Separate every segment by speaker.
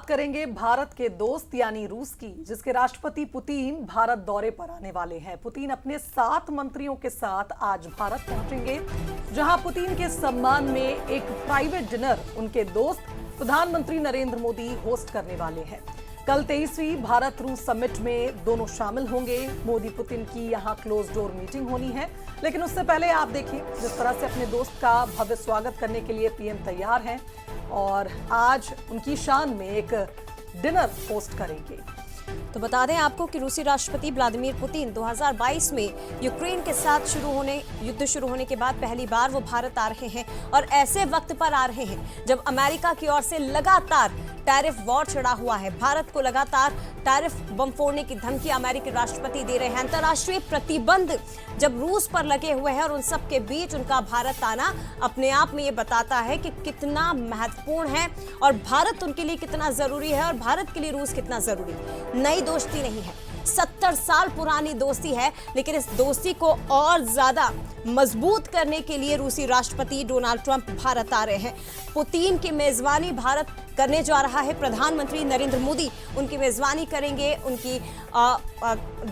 Speaker 1: करेंगे भारत के दोस्त यानी रूस की, जिसके राष्ट्रपति पुतिन भारत दौरे पर आने वाले हैं। पुतिन अपने 7 मंत्रियों के साथ आज भारत पहुंचेंगे, जहां पुतिन के सम्मान में एक प्राइवेट डिनर उनके दोस्त प्रधानमंत्री नरेंद्र मोदी होस्ट करने वाले हैं। कल 23वीं भारत रूस समिट में दोनों शामिल होंगे। मोदी पुतिन की यहां क्लोज डोर मीटिंग होनी है, लेकिन उससे पहले आप देखिए जिस तरह से अपने दोस्त का भव्य स्वागत करने के लिए पीएम तैयार हैं और आज उनकी शान में एक डिनर होस्ट करेंगे।
Speaker 2: तो बता दें आपको कि रूसी राष्ट्रपति व्लादिमीर पुतिन 2022 में यूक्रेन के साथ युद्ध शुरू होने के बाद पहली बार वो भारत आ रहे हैं और ऐसे वक्त पर आ रहे हैं जब अमेरिका की ओर से लगातार टैरिफ वॉर चढ़ा हुआ है। भारत को लगातार टैरिफ बम फोड़ने की धमकी अमेरिकी राष्ट्रपति दे रहे हैं। अंतर्राष्ट्रीय प्रतिबंध जब रूस पर लगे हुए हैं और उन सब के बीच उनका भारत आना अपने आप में ये बताता है कि कितना महत्वपूर्ण है और भारत उनके लिए कितना जरूरी है और भारत के लिए रूस कितना जरूरी है। नई दोस्ती नहीं है, 70 साल पुरानी दोस्ती है, लेकिन इस दोस्ती को और ज्यादा मजबूत करने के लिए रूसी राष्ट्रपति डोनाल्ड ट्रंप भारत आ रहे हैं। पुतिन की मेजबानी भारत करने जा रहा है प्रधानमंत्री नरेंद्र मोदी, उनकी मेजबानी करेंगे। उनकी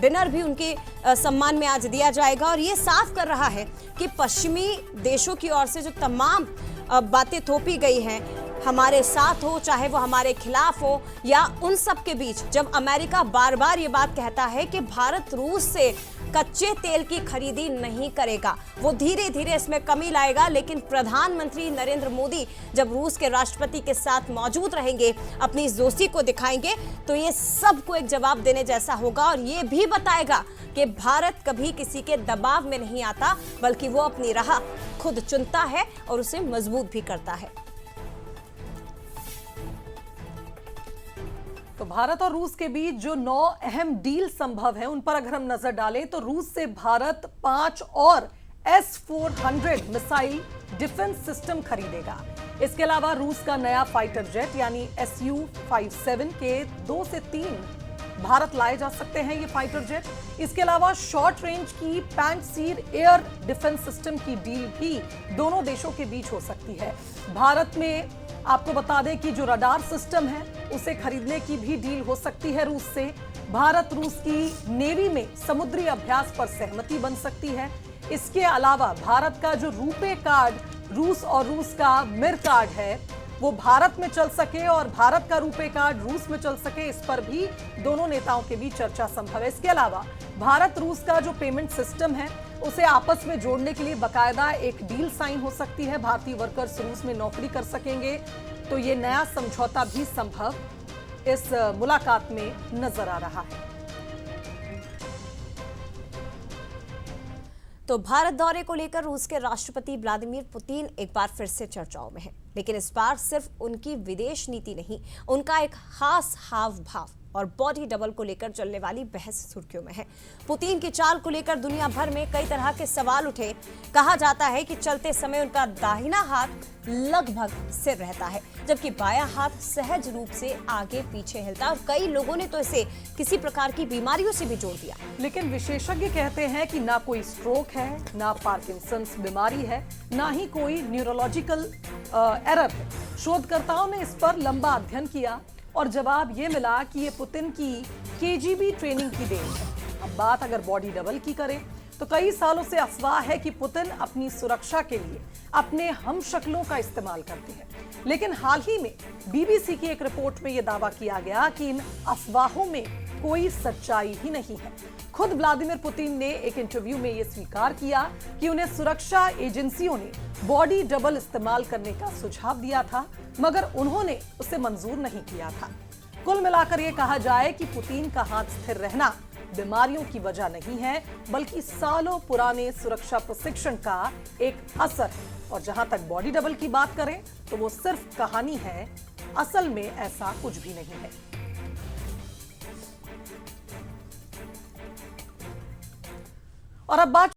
Speaker 2: डिनर भी उनके सम्मान में आज दिया जाएगा और ये साफ कर रहा है कि पश्चिमी देशों की ओर से जो तमाम बातें थोपी गई हैं, हमारे साथ हो चाहे वो हमारे खिलाफ हो या उन सब के बीच, जब अमेरिका बार बार ये बात कहता है कि भारत रूस से कच्चे तेल की खरीदी नहीं करेगा, वो धीरे धीरे इसमें कमी लाएगा, लेकिन प्रधानमंत्री नरेंद्र मोदी जब रूस के राष्ट्रपति के साथ मौजूद रहेंगे, अपनी इस दोस्ती को दिखाएंगे, तो ये सबको एक जवाब देने जैसा होगा और ये भी बताएगा कि भारत कभी किसी के दबाव में नहीं आता, बल्कि वो अपनी राह खुद चुनता है और उसे मजबूत भी करता है।
Speaker 1: तो भारत और रूस के बीच जो 9 अहम डील संभव है, उन पर अगर हम नजर डालें तो रूस से भारत 5 और S-400 मिसाइल डिफेंस सिस्टम खरीदेगा। इसके अलावा रूस का नया फाइटर जेट यानी Su-57 के 2 से 3 भारत लाए जा सकते हैं ये फाइटर जेट। इसके अलावा शॉर्ट रेंज की पैंटसीर एयर डिफेंस सिस्टम की डील भी दोनों देशों के बीच हो सकती है। भारत में आपको बता दें कि जो रडार सिस्टम है उसे खरीदने की भी डील हो सकती है रूस से। भारत रूस की नेवी में समुद्री अभ्यास पर सहमति बन सकती है। इसके अलावा भारत का जो रुपे कार्ड रूस और रूस का मिर कार्ड है वो भारत में चल सके और भारत का रुपे कार्ड रूस में चल सके, इस पर भी दोनों नेताओं के बीच चर्चा संभव है। इसके अलावा भारत रूस का जो पेमेंट सिस्टम है उसे आपस में जोड़ने के लिए बकायदा एक डील साइन हो सकती है। भारतीय वर्कर्स रूस में नौकरी कर सकेंगे, तो ये नया समझौता भी संभव इस मुलाकात में नजर आ रहा है।
Speaker 2: तो भारत दौरे को लेकर रूस के राष्ट्रपति व्लादिमीर पुतिन एक बार फिर से चर्चाओं में हैं, लेकिन इस बार सिर्फ उनकी विदेश नीति नहीं, उनका एक खास हाव भाव और बॉडी डबल को लेकर चलने वाली बहस सुर्खियों में है। पुतिन की चाल को लेकर दुनिया भर में कई तरह के सवाल उठे। कहा जाता है कि चलते समय उनका दाहिना हाथ लगभग स्थिर रहता है, जबकि बायां हाथ सहज रूप से आगे पीछे हिलता है और कई लोगों ने तो इसे किसी प्रकार की बीमारियों से भी जोड़ दिया।
Speaker 1: लेकिन विशेषज्ञ कहते हैं कि ना कोई स्ट्रोक है, ना पार्किंसंस बीमारी है, ना ही कोई न्यूरोलॉजिकल एरर है। शोधकर्ताओं ने इस पर लंबा अध्ययन किया और जवाब ये मिला कि ये पुतिन की KGB ट्रेनिंग की देन है। अब बात अगर बॉडी डबल की करें तो कई सालों से अफवाह है कि पुतिन अपनी सुरक्षा के लिए अपने हमशक्लों का इस्तेमाल करते हैं, लेकिन हाल ही में BBC की एक रिपोर्ट में यह दावा किया गया कि इन अफवाहों में कोई सच्चाई ही नहीं है। खुद व्लादिमीर पुतिन ने एक इंटरव्यू में यह स्वीकार किया कि उन्हें सुरक्षा एजेंसियों ने बॉडी डबल इस्तेमाल करने का सुझाव दिया था, मगर उन्होंने उसे मंजूर नहीं किया था। कुल मिलाकर यह कहा जाए कि पुतिन का हाथ स्थिर रहना बीमारियों की वजह नहीं है, बल्कि सालों पुराने सुरक्षा प्रशिक्षण का एक असर है। और जहां तक बॉडी डबल की बात करें तो वो सिर्फ कहानी है, असल में ऐसा कुछ भी नहीं है। और अब बात